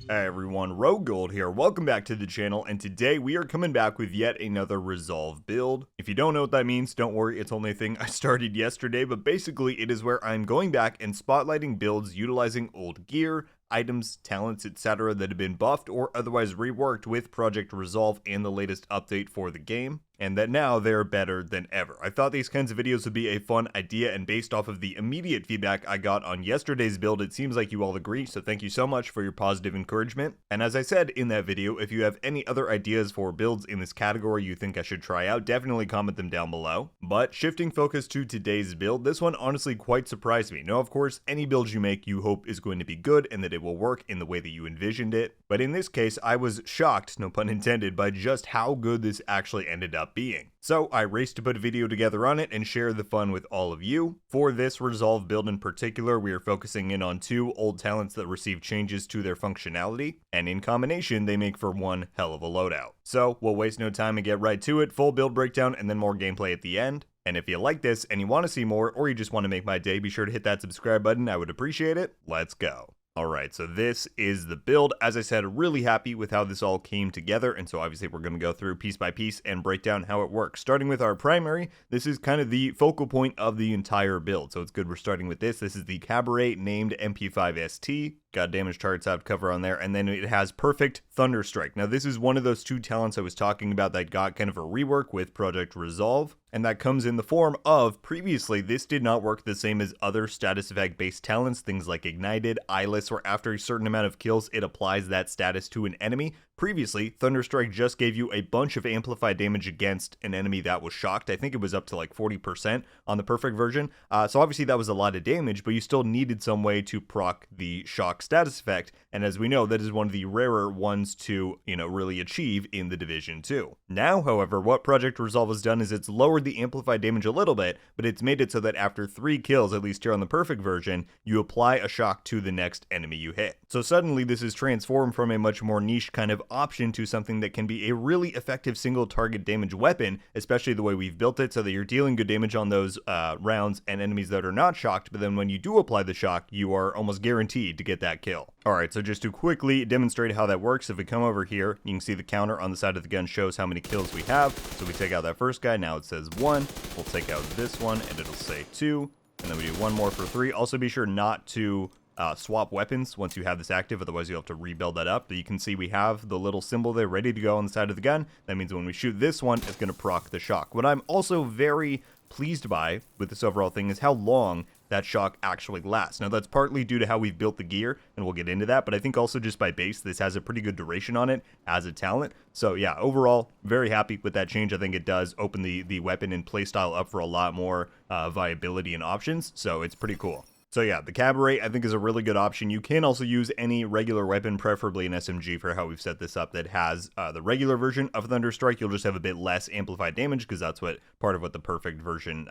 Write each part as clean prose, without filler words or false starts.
Hey everyone, RogueGold here. Welcome back to the channel, and today we are coming back with yet another Resolve build. If you don't know what that means, don't worry, it's only a thing I started yesterday, but basically it is where I'm going back and spotlighting builds utilizing old gear, items, talents, etc. that have been buffed or otherwise reworked with Project Resolve and the latest update for the game, and that now they're better than ever. I thought these kinds of videos would be a fun idea, and based off of the immediate feedback I got on yesterday's build, it seems like you all agree, so thank you so much for your positive encouragement. And as I said in that video, if you have any other ideas for builds in this category you think I should try out, definitely comment them down below. But shifting focus to today's build, this one honestly quite surprised me. Now, of course, any build you make you hope is going to be good and that it will work in the way that you envisioned it, but in this case I was shocked, no pun intended, by just how good this actually ended up being. So I raced to put a video together on it and share the fun with all of you. For this Resolve build in particular, we are focusing in on two old talents that receive changes to their functionality, and in combination they make for one hell of a loadout. So we'll waste no time and get right to it, full build breakdown and then more gameplay at the end. And if you like this and you want to see more, or you just want to make my day, be sure to hit that subscribe button, I would appreciate it. Let's go. Alright, so this is the build. As I said, really happy with how this all came together, and so obviously we're going to go through piece by piece and break down how it works. Starting with our primary, this is kind of the focal point of the entire build, so it's good we're starting with this. This is the Cabaret named MP5ST. Got damage targets out cover on there, and then it has perfect Thunderstrike. Now this is one of those two talents I was talking about that got kind of a rework with Project Resolve, and that comes in the form of previously this did not work the same as other status effect based talents, things like Ignited, Eyeless, where after a certain amount of kills it applies that status to an enemy. Previously, Thunderstrike just gave you a bunch of amplified damage against an enemy that was shocked. I think it was up to like 40% on the perfect version. So obviously that was a lot of damage, but you still needed some way to proc the shock status effect. And as we know, that is one of the rarer ones to, really achieve in the Division 2. Now, however, what Project Resolve has done is it's lowered the amplified damage a little bit, but it's made it so that after 3 kills, at least here on the perfect version, you apply a shock to the next enemy you hit. So suddenly this is transformed from a much more niche kind of option to something that can be a really effective single target damage weapon, especially the way we've built it so that you're dealing good damage on those rounds and enemies that are not shocked, but then when you do apply the shock, you are almost guaranteed to get that kill. Alright, so just to quickly demonstrate how that works, if we come over here, you can see the counter on the side of the gun shows how many kills we have. So we take out that first guy, now it says 1, we'll take out this one and it'll say 2, and then we do one more for 3. Also be sure not to swap weapons once you have this active, otherwise you'll have to rebuild that up. But you can see we have the little symbol there ready to go on the side of the gun. That means when we shoot this one, it's going to proc the shock. What I'm also very pleased by with this overall thing is how long that shock actually lasts. Now that's partly due to how we've built the gear, and we'll get into that, but I think also just by base, this has a pretty good duration on it as a talent. So yeah, overall, very happy with that change. I think it does open the weapon and playstyle up for a lot more viability and options, so it's pretty cool. So yeah, the Cabaret I think is a really good option. You can also use any regular weapon, preferably an SMG for how we've set this up, that has the regular version of Thunderstrike. You'll just have a bit less amplified damage because that's what part of what the perfect version,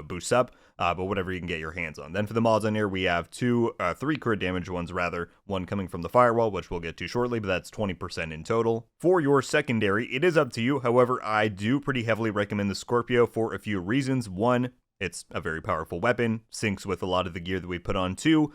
boosts up, but whatever you can get your hands on. Then for the mods on here, we have 3 crit damage ones rather, one coming from the firewall, which we'll get to shortly, but that's 20% in total. For your secondary, it is up to you. However, I do pretty heavily recommend the Scorpio for a few reasons. One, it's a very powerful weapon, syncs with a lot of the gear that we put on too.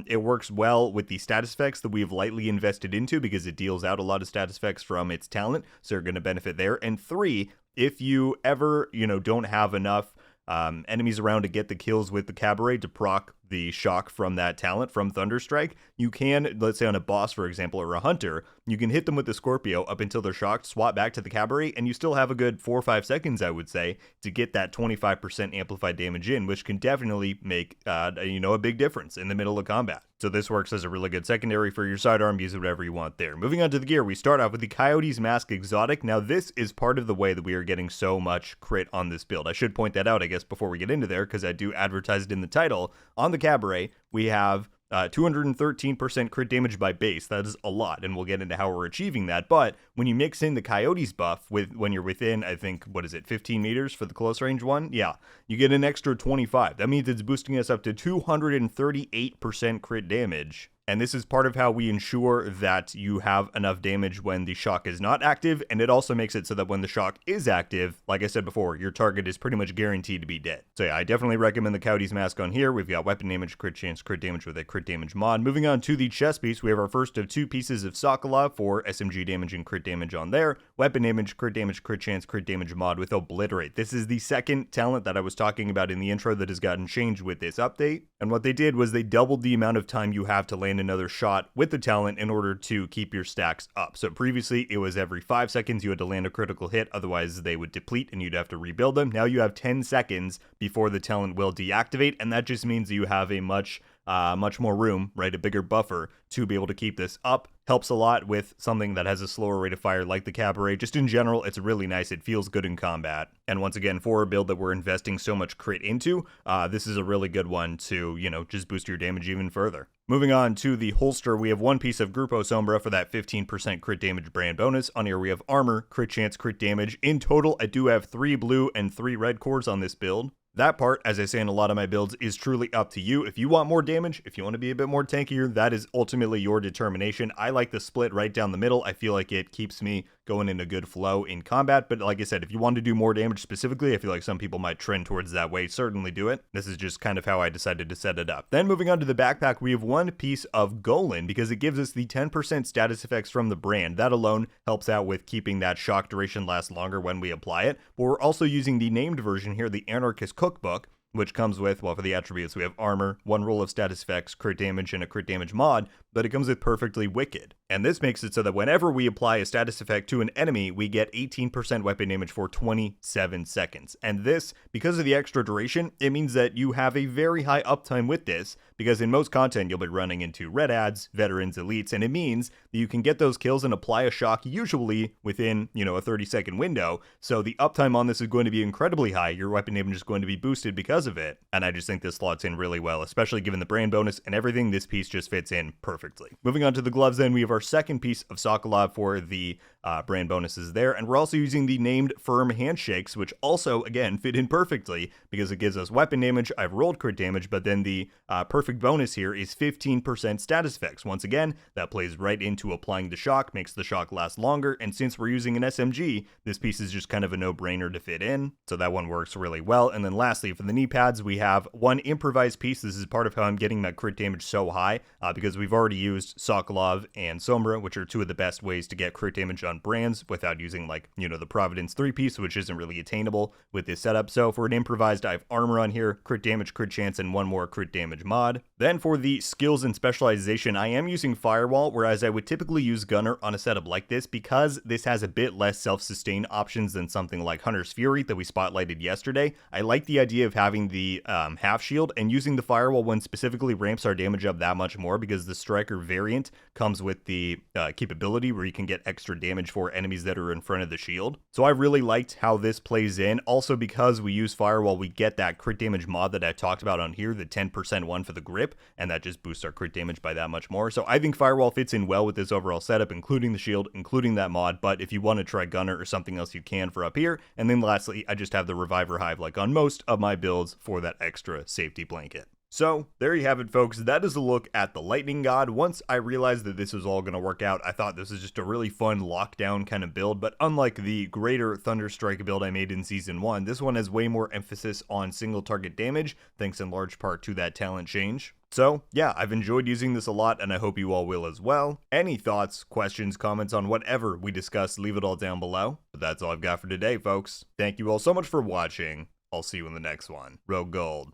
It works well with the status effects that we've lightly invested into because it deals out a lot of status effects from its talent, so you're going to benefit there. And 3, if you ever, don't have enough enemies around to get the kills with the Cabaret to proc the shock from that talent from Thunderstrike, you can, let's say on a boss for example, or a hunter, you can hit them with the Scorpio up until they're shocked, swap back to the Cabaret, and you still have a good 4 or 5 seconds, I would say, to get that 25% amplified damage in, which can definitely make a big difference in the middle of combat. So this works as a really good secondary for your sidearm. Use it whatever you want there. Moving on to the gear, we start off with the Coyote's Mask Exotic. Now this is part of the way that we are getting so much crit on this build. I should point that out, I guess, before we get into there, because I do advertise it in the title. On the Cabaret, we have 213% crit damage by base. That is a lot, and we'll get into how we're achieving that. But when you mix in the Coyote's buff when you're within, I think, 15 meters for the close range one? Yeah, you get an extra 25. That means it's boosting us up to 238% crit damage And this is part of how we ensure that you have enough damage when the shock is not active, and it also makes it so that when the shock is active, like I said before, your target is pretty much guaranteed to be dead. So yeah, I definitely recommend the Coyote's Mask on here. We've got weapon damage, crit chance, crit damage with a crit damage mod. Moving on to the chest piece, we have our first of 2 pieces of Sokolov for SMG damage and crit damage on there. Weapon damage, crit chance, crit damage mod with Obliterate. This is the second talent that I was talking about in the intro that has gotten changed with this update. And what they did was they doubled the amount of time you have to land another shot with the talent in order to keep your stacks up. So previously it was every 5 seconds you had to land a critical hit, otherwise they would deplete and you'd have to rebuild them. Now you have 10 seconds before the talent will deactivate, and that just means that you have a much more room, right? A bigger buffer to be able to keep this up. Helps a lot with something that has a slower rate of fire like the Cabaret. Just in general, it's really nice. It feels good in combat. And once again, for a build that we're investing so much crit into, this is a really good one to, just boost your damage even further. Moving on to the holster, we have 1 piece of Grupo Sombra for that 15% crit damage brand bonus. On here we have armor, crit chance, crit damage. In total, I do have 3 blue and 3 red cores on this build. That part, as I say in a lot of my builds, is truly up to you. If you want more damage, if you want to be a bit more tankier, that is ultimately your determination. I like the split right down the middle. I feel like it keeps me going in a good flow in combat. But like I said, if you want to do more damage specifically, I feel like some people might trend towards that way. Certainly do it. This is just kind of how I decided to set it up. Then moving on to the backpack, we have 1 piece of Golan because it gives us the 10% status effects from the brand. That alone helps out with keeping that shock duration last longer when we apply it. But we're also using the named version here, the Anarchist Cookbook, which comes with, well, for the attributes, we have armor, 1 roll of status effects, crit damage, and a crit damage mod, but it comes with Perfectly Wicked. And this makes it so that whenever we apply a status effect to an enemy, we get 18% weapon damage for 27 seconds. And this, because of the extra duration, it means that you have a very high uptime with this, because in most content, you'll be running into red ads, veterans, elites, and it means that you can get those kills and apply a shock usually within, a 30-second window. So the uptime on this is going to be incredibly high. Your weapon damage is going to be boosted because of it. And I just think this slots in really well, especially given the brand bonus and everything. This piece just fits in perfectly. Moving on to the gloves, then we have our second piece of Sokolov for the brand bonuses there, and we're also using the named firm handshakes, which also again fit in perfectly because it gives us weapon damage. I've rolled crit damage, but then the perfect bonus here is 15% status effects. Once again, that plays right into applying the shock, makes the shock last longer, and since we're using an SMG, this piece is just kind of a no-brainer to fit in, so that one works really well. And then lastly, for the knee pads, we have 1 improvised piece. This is part of how I'm getting that crit damage so high, because we've already used Sokolov and Sombra, which are 2 of the best ways to get crit damage on brands without using the Providence 3-piece, which isn't really attainable with this setup. So for an improvised, I have armor on here, crit damage, crit chance, and 1 more crit damage mod. Then for the skills and specialization, I am using Firewall, whereas I would typically use Gunner on a setup like this because this has a bit less self-sustain options than something like Hunter's Fury that we spotlighted yesterday. I like the idea of having the half shield, and using the Firewall one specifically ramps our damage up that much more because the Striker variant comes with the capability where you can get extra damage for enemies that are in front of the shield. So I really liked how this plays in. Also, because we use Firewall, we get that crit damage mod that I talked about on here, the 10% one for the grip, and that just boosts our crit damage by that much more. So I think Firewall fits in well with this overall setup, including the shield, including that mod. But if you want to try Gunner or something else, you can for up here. And then lastly, I just have the Reviver Hive like on most of my builds for that extra safety blanket. So there you have it, folks. That is a look at the Lightning God. Once I realized that this was all going to work out, I thought this was just a really fun lockdown kind of build. But unlike the greater Thunderstrike build I made in Season 1, this one has way more emphasis on single target damage, thanks in large part to that talent change. So yeah, I've enjoyed using this a lot, and I hope you all will as well. Any thoughts, questions, comments on whatever we discussed, leave it all down below. But that's all I've got for today, folks. Thank you all so much for watching. I'll see you in the next one. RogueGold.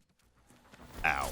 Ow.